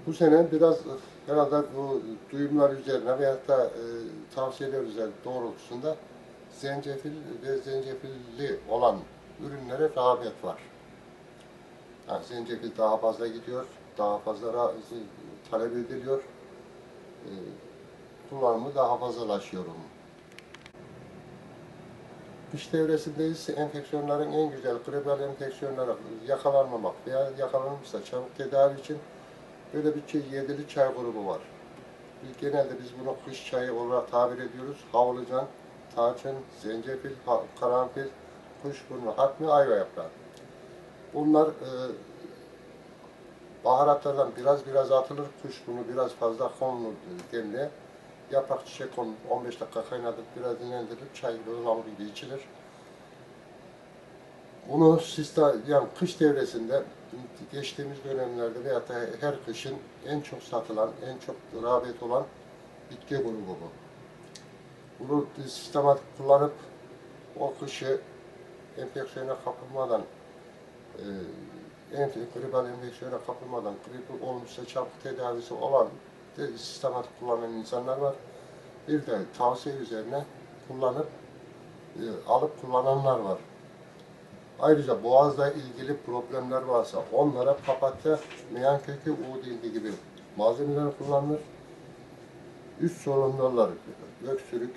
Bu sene biraz herhalde bu duyumlar üzerine veyahut da tavsiyeler üzerine doğrultusunda zencefil ve zencefilli olan ürünlere rağbet var. Yani zencefil daha fazla gidiyor, daha fazla talep ediliyor, e, kullanımı daha fazlalaşıyor onun. Kış devresindeyiz. Enfeksiyonların en güzel gribal enfeksiyonlara yakalanmamak veya yakalanmışsa çabuk tedavi için böyle bir yedili çay grubu var. Genelde biz bunu kış çayı olarak tabir ediyoruz. Havlucan, tarçın, zencefil, karanfil, kuşburnu, hatmi, ayva yaprağı. Bunlar baharatlardan biraz atılır, kuşburnu biraz fazla konulur demliğe. Yaprak çiçek konulur, 15 dakika kaynatıp biraz dinlendirilip çay gibi, ıhlamur gibi içilir. Bunu yani kış devresinde geçtiğimiz dönemlerde veyahut da her kışın en çok satılan, en çok rağbet olan bitki grubu bu. Bunu sistematik kullanıp o kışı enfeksiyona kapılmadan, gribal enfeksiyona kapılmadan, grip olmuşsa çabuk tedavisi olan sistematik kullanan insanlar var. Bir de tavsiye üzerine kullanıp alıp kullananlar var. Ayrıca boğazla ilgili problemler varsa onlara papatya, meyan kökü, uğur gibi malzemeler kullanılır. Üst solunumlar, öksürük,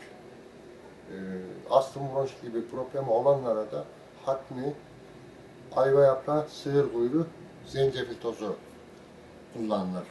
astım bronş gibi problemi olanlara da hatmi, ayva yaprağı, sığır kuyruğu, zencefil tozu kullanılır.